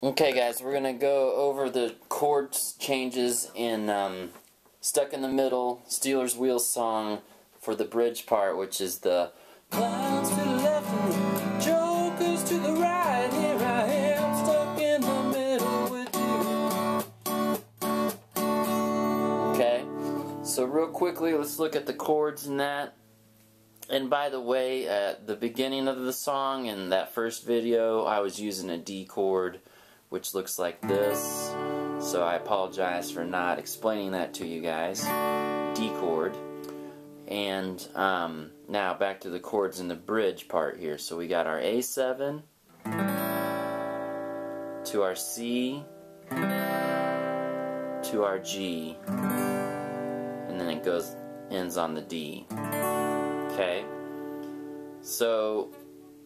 Okay guys, we're going to go over the chord changes in Stuck in the Middle, Steelers Wheels song for the bridge part, which is the clowns to the left and the jokers to the right. Here I am, stuck in the middle with you. Okay, so real quickly, let's look at the chords in that. And by the way, at the beginning of the song in that first video, I was using a D chord, which looks like this, so I apologize for not explaining that to you guys. D chord. And now back to the chords in the bridge part here. So we got our A7 to our C to our G, and then it ends on the D. Okay, so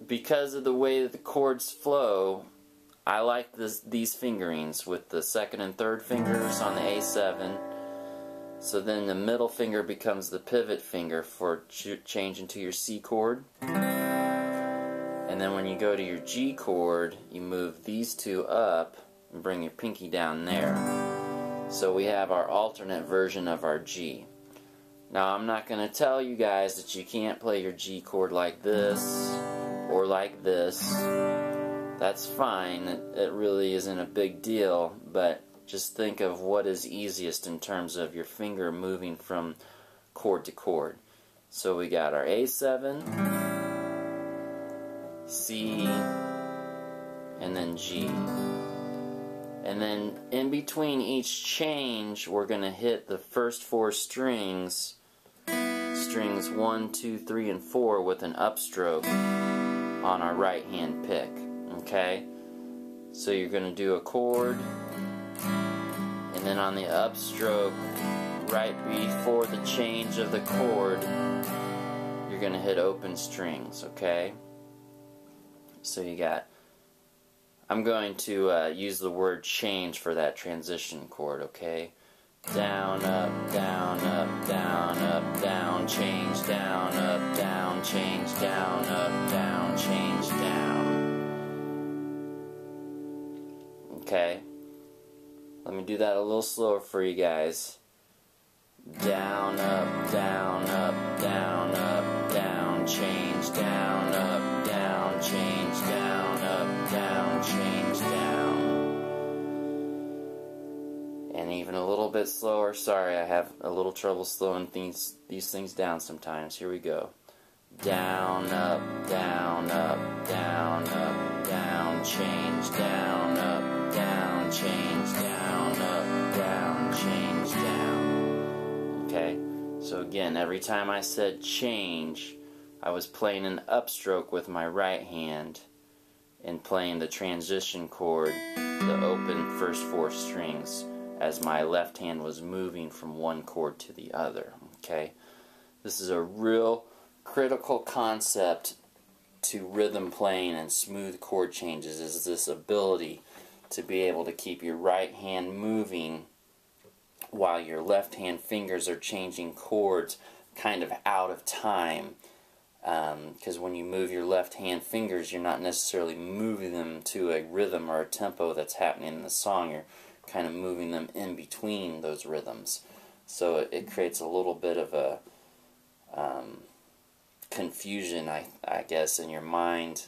because of the way that the chords flow, I like these fingerings with the second and third fingers on the A7. So then the middle finger becomes the pivot finger for changing to your C chord. And then when you go to your G chord, you move these two up and bring your pinky down there. So we have our alternate version of our G. Now I'm not going to tell you guys that you can't play your G chord like this or like this. That's fine, it really isn't a big deal, but just think of what is easiest in terms of your finger moving from chord to chord. So we got our A7, C, and then G. And then in between each change, we're going to hit the first four strings, strings 1, 2, 3, and 4 with an upstroke on our right hand pick. Okay, so you're going to do a chord, and then on the upstroke, right before the change of the chord, you're going to hit open strings. Okay, so you got, I'm going to use the word change for that transition chord. Okay, down, up, down, up, down, up, down, change, down, up, down, change, down, up, down, change, down. Okay, let me do that a little slower for you guys. Down, up, down, up, down, up, down, change, down, up, down, change, down, up, down, change, down. And even a little bit slower. Sorry, I have a little trouble slowing these things down sometimes. Here we go. Down, up, down, up, down, up, down, change, down, up, down, change, down, up, down, change, down. Okay, so again, every time I said change, I was playing an upstroke with my right hand and playing the transition chord, the open first four strings, as my left hand was moving from one chord to the other. Okay, this is a real critical concept to rhythm playing and smooth chord changes, is this ability to be able to keep your right hand moving while your left hand fingers are changing chords kind of out of time, because when you move your left hand fingers, you're not necessarily moving them to a rhythm or a tempo that's happening in the song. You're kind of moving them in between those rhythms, so it creates a little bit of a confusion, I guess, in your mind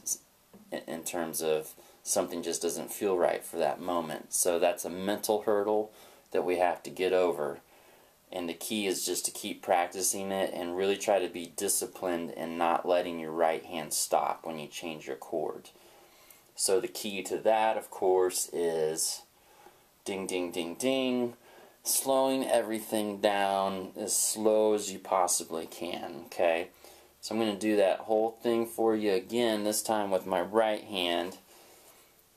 in terms of something just doesn't feel right for that moment. So that's a mental hurdle that we have to get over, and the key is just to keep practicing it and really try to be disciplined and not letting your right hand stop when you change your chord. So the key to that, of course, is ding, ding, ding, ding, slowing everything down as slow as you possibly can. Okay, so I'm going to do that whole thing for you again, this time with my right hand.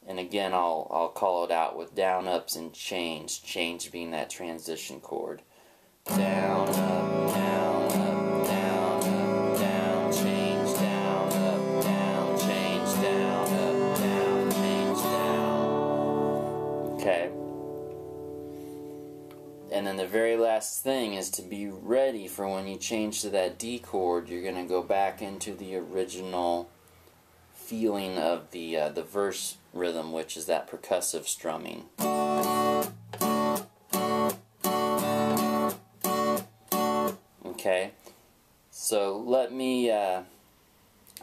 And again, I'll call it out with down, ups, and change. Change being that transition chord. Down, up, down, up, down, up, down, change, down, up, down, change, down, up, down, change, down. Okay. And then the very last thing is to be ready for when you change to that D chord, you're going to go back into the original feeling of the verse rhythm, which is that percussive strumming. Okay, so let me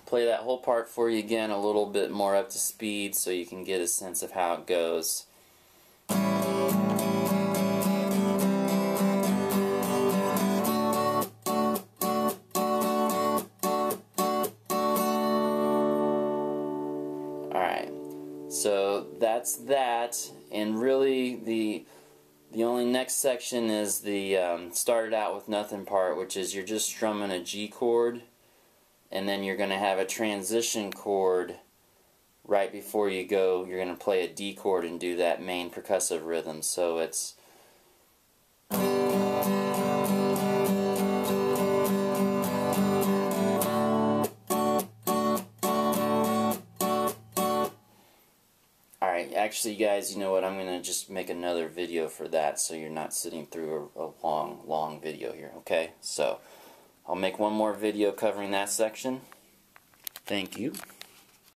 play that whole part for you again a little bit more up to speed so you can get a sense of how it goes. Alright, so that's that, and really the only next section is the started out with nothing part, which is you're just strumming a G chord, and then you're going to have a transition chord right before you go. You're going to play a D chord and do that main percussive rhythm. So it's alright, actually guys, you know what, I'm going to just make another video for that so you're not sitting through a long video here, okay? So I'll make one more video covering that section. Thank you.